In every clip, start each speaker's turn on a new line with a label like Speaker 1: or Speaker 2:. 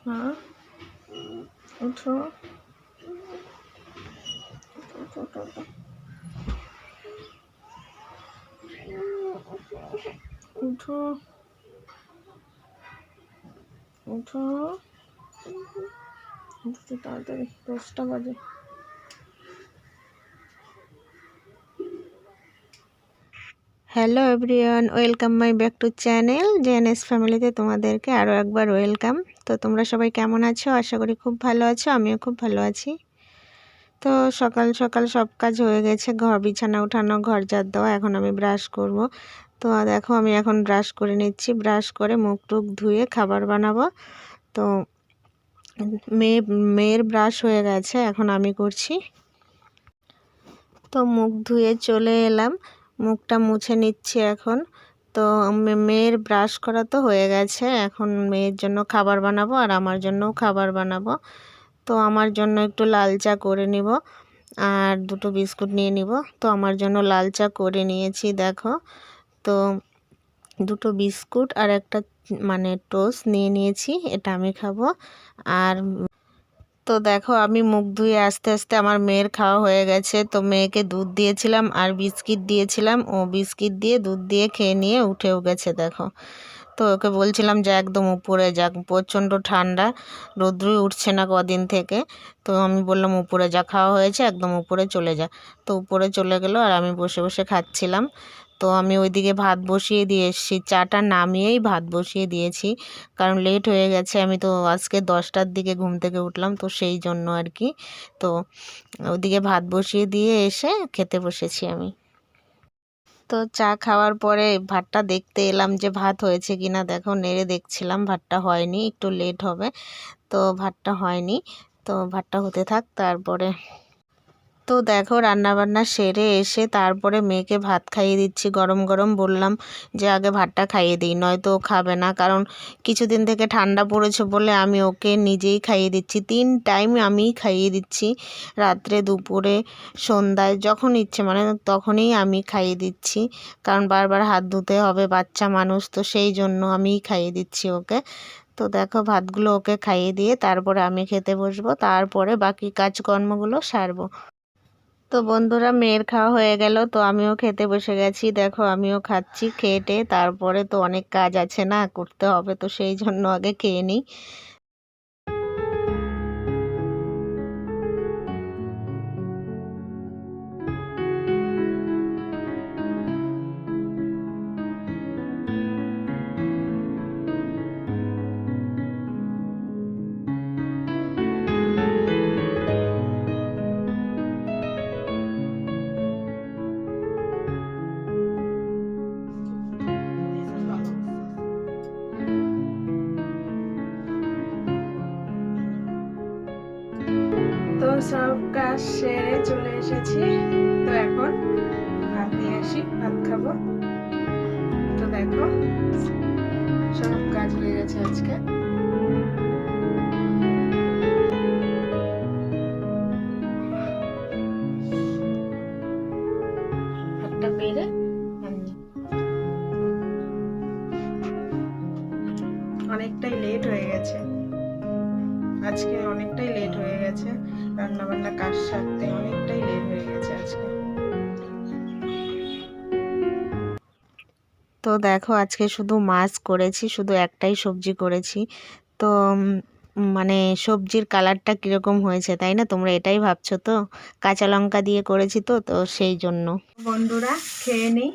Speaker 1: हाँ उठो उठो उठो उठो उठो उठो ताड़ाताड़ी 10টা বাজে। Hello everyone, welcome my back to channel JNS ফ্যামিলিতে তোমাদেরকে আরও একবার ওয়েলকাম। তো তোমরা সবাই কেমন আছো? আশা করি খুব ভালো আছো, আমিও খুব ভালো আছি। তো সকাল সকাল সব কাজ হয়ে গেছে, ঘর বিছানা উঠানো, ঘর ঝাড় দেওয়া। এখন আমি ব্রাশ করব। তো দেখো আমি এখন ব্রাশ করে নিচ্ছি, ব্রাশ করে মুখ টুক ধুয়ে খাবার বানাবো। তো মেয়ের ব্রাশ হয়ে গেছে, এখন আমি করছি। তো মুখ ধুয়ে চলে এলাম, মুখটা মুছে নিচ্ছি এখন। তো মেয়ের ব্রাশ করা তো হয়ে গেছে, এখন মেয়ের জন্য খাবার বানাবো আর আমার জন্যও খাবার বানাবো। তো আমার জন্য একটু লাল চা করে নিব আর দুটো বিস্কুট নিয়ে নিব। তো আমার জন্য লাল চা করে নিয়েছি দেখো। তো দুটো বিস্কুট আর একটা টোস্ট নিয়ে নিয়েছি, এটা আমি খাবো। আর তো দেখো আমি মুখ ধুয়ে আস্তে আস্তে আমার মেয়ের খাওয়া হয়ে গেছে। তো মেয়েকে দুধ দিয়েছিলাম আর বিস্কিট দিয়েছিলাম, ও বিস্কিট দিয়ে দুধ দিয়ে খেয়ে নিয়ে উঠেও গেছে দেখো। তো ওকে বলছিলাম যে একদম উপরে যাক, প্রচণ্ড ঠান্ডা, রোদ্রুই উঠছে না কদিন থেকে। তো আমি বললাম উপরে যা, খাওয়া হয়েছে একদম উপরে চলে যা। তো উপরে চলে গেলো আর আমি বসে বসে খাচ্ছিলাম। তো আমি ওইদিকে ভাত বসিয়ে দিয়ে এসেছি, চাটা নামিয়েই ভাত বসিয়ে দিয়েছি, কারণ লেট হয়ে গেছে। আমি তো আজকে 10টার দিকে ঘুম থেকে উঠলাম, তো সেই জন্য আর কি। তো ওইদিকে ভাত বসিয়ে দিয়ে এসে খেতে বসেছি আমি। তো চা খাওয়ার পরে ভাতটা দেখতে এলাম যে ভাত হয়েছে কিনা, দেখো নেড়ে দেখছিলাম, ভাতটা হয়নি, একটু লেট হবে। তো ভাতটা হয়নি, তো ভাতটা হতে থাক তারপরে। তো দেখো রান্নাবান্না সেরে এসে তারপরে মেয়েকে ভাত খাইয়ে দিচ্ছি গরম গরম। বললাম যে আগে ভাতটা খাইয়ে দিই, নয়তো ও খাবে না, কারণ কিছুদিন থেকে ঠান্ডা পড়েছে বলে আমি ওকে নিজেই খাইয়ে দিচ্ছি। 3 টাইম আমিই খাইয়ে দিচ্ছি, রাত্রে, দুপুরে, সন্ধ্যায়, যখন ইচ্ছে তখনই আমি খাইয়ে দিচ্ছি, কারণ বারবার হাত ধুতে হবে, বাচ্চা মানুষ, তো সেই জন্য আমিই খাইয়ে দিচ্ছি ওকে। তো দেখো ভাতগুলো ওকে খাইয়ে দিয়ে তারপরে আমি খেতে বসবো, তারপরে বাকি কাজকর্মগুলো সারবো। তো বন্ধুরা মেয়ের খাওয়া হয়ে গেল, তো আমিও খেতে বসে গেছি। দেখো আমিও খাচ্ছি, খেয়ে তারপরে তো অনেক কাজ আছে না, করতে হবে, তো সেই জন্য আগে খেয়ে নিই। তো সব কাজ সেরে চলে এসেছি, তো এখন ভাত নিয়ে আসি, ভাত খাবো। তো দেখো সব কাজ হয়ে গেছে আজকে। ভাতটা বেড়ে অনেকটাই লেট হয়ে গেছে আজকে, অনেকটাই লেট হয়ে গেছে, রান্না বান্না কাজ সারতে অনেকটাই লেট হয়ে গেছে আজকে। তো দেখো আজকে শুধু মাছ করেছি, শুধু একটাই সবজি করেছি। তো সবজির কালারটা কীরকম হয়েছে তাই না, তোমরা এটাই ভাবছো তো? কাঁচা লঙ্কা দিয়ে করেছি তো, তো সেই জন্য। বন্ধুরা খেয়ে নিই,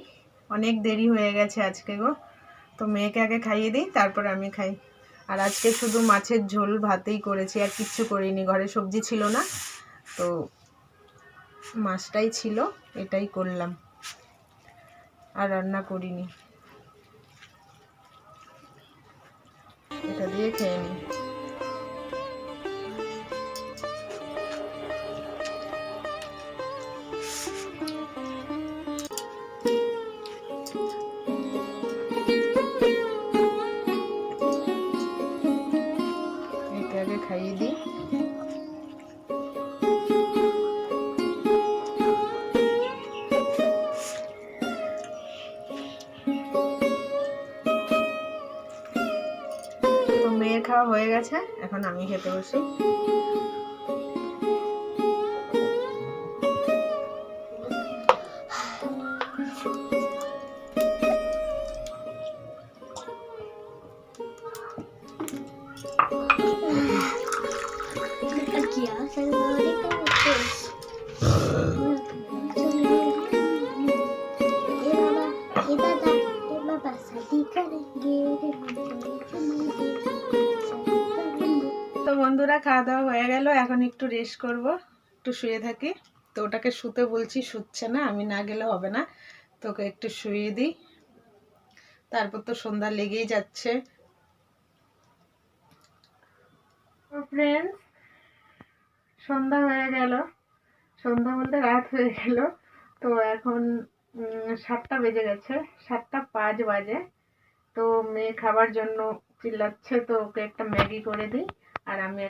Speaker 1: অনেক দেরি হয়ে গেছে আজকে গো। তো মেয়েকে আগে খাইয়ে দিই, তারপরে আমি খাই। আর আজকে শুধু মাছের ঝোল ভাতেই করেছি, আর কিচ্ছু করিনি, ঘরে সবজি ছিল না, তো মাছটাই ছিল, এটাই করলাম, আর রান্না করিনি। এটা দিয়ে খেয়ে নিই। আগে খাইয়ে দিই। তো মেয়ের খাওয়া হয়ে গেছে, এখন আমি খেতে বসি। তো বন্ধুরা, খাওয়া দাওয়া হয়ে গেল, এখন একটু রেস্ট করব, একটু শুয়ে থাকি। তো ওটাকে শুতে বলছি, শুচ্ছে না, আমি না গেলে হবে না, তোকে একটু শুয়ে দিই, তারপর তো সন্ধ্যা লেগেই যাচ্ছে। ফ্রেন্ডস, সন্ধ্যা হয়ে গেল, সন্ধ্যা বলতে রাত হয়ে গেল। তো এখন 7টা বেজে গেছে, 7টা 5 বাজে। তো মেয়ে খাবার জন্য চিল্লাচ্ছে, তো ওকে একটা ম্যাগি করে দিই। আর আমি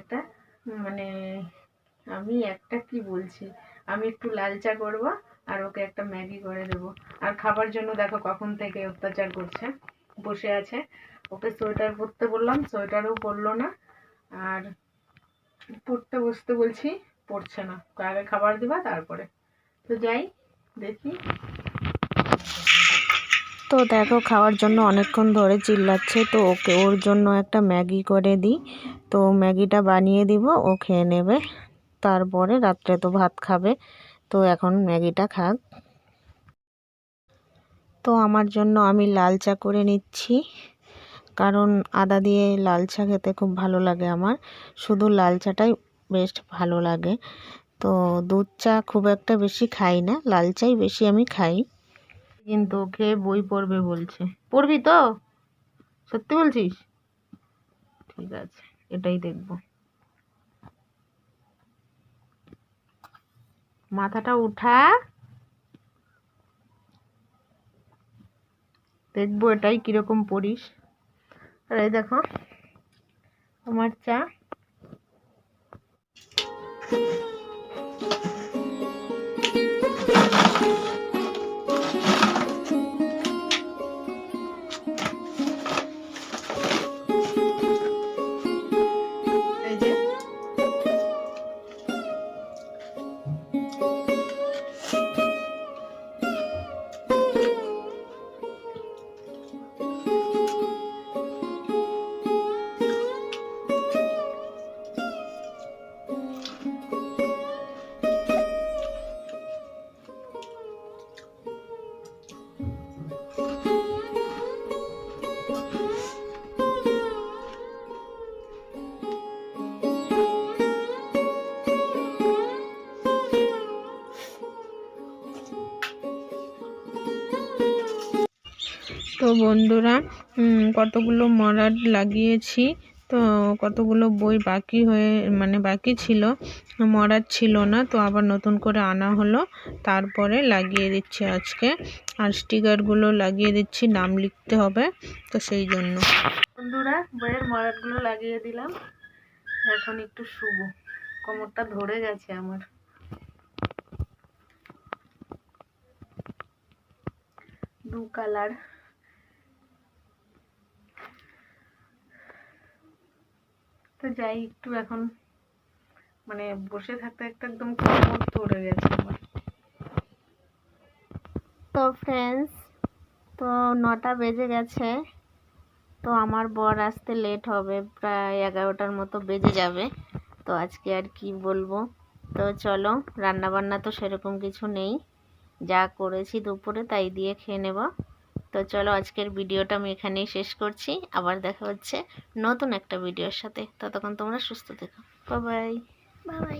Speaker 1: একটা কি বলছি, আমি একটু লাল চা করবো, আর ওকে একটা ম্যাগি করে দেবো। আর খাবার জন্য দেখো কখন থেকে অত্যাচার করছে, বসে আছে। ওকে সোয়েটার পরতে বললাম, সোয়েটারও পরলো না। আর পড়তে বসতে বলছি, পড়ছে না। আগে খাবার দিবা তারপরে। তো যাই, দেখি। তো দেখো, খাওয়ার জন্য অনেকক্ষণ ধরে চিল্লাচ্ছে, তো ওকে ওর জন্য একটা ম্যাগি করে দিই। তো ম্যাগিটা বানিয়ে দিব, ও খেয়ে নেবে, তারপরে রাত্রে তো ভাত খাবে। তো এখন ম্যাগিটা খাক। তো আমার জন্য আমি লাল চা করে নিচ্ছি, কারণ আদা দিয়ে লাল চা খেতে খুব ভালো লাগে আমার, শুধু লাল চাটাই বেশ ভালো লাগে। তো দুধ চা খুব একটা বেশি খাই না, লাল চাই বেশি আমি খাই। কিন্তু ওকে বই পড়বে বলছে, পড়বি তো? সত্যি বলছিস? ঠিক আছে, এটাই দেখব। মাথাটা উঠা, দেখবো এটাই কিরকম পড়িস। আর এই দেখো আমার চা। তো বন্ধুরা, কতগুলো মরাট লাগিয়েছি, তো কতগুলো বই বাকি বাকি ছিল, মরাট ছিল না, তো আবার নতুন করে আনা হলো, তারপরে লাগিয়ে দিচ্ছি আজকে। আর স্টিকারগুলো লাগিয়ে দিচ্ছি, নাম লিখতে হবে, তো সেই জন্য। বন্ধুরা, বইয়ের মরাটগুলো লাগিয়ে দিলাম, এখন একটু শুভ, কোমরটা ধরে গেছে আমার। দু কালার। তো যাই, একটু এখন বসে থাকতে একদম কোমর ধরে গেছে আমার। তো ফ্রেন্ডস, তো 9টা বেজে গেছে, তো আমার বর আসতে লেট হবে, প্রায় 11টার মতো বেজে যাবে। তো আজকে আর কি বলবো, তো চলো, রান্না বান্না তো সেরকম কিছু নেই, যা করেছি দুপুরে তাই দিয়ে খেয়ে নেব। তো চলো, আজকের ভিডিওটা আমি এখানেই শেষ করছি, আবার দেখা হচ্ছে নতুন একটা ভিডিওর সাথে। ততক্ষণ তোমরা সুস্থ থেকো, বাই বাই।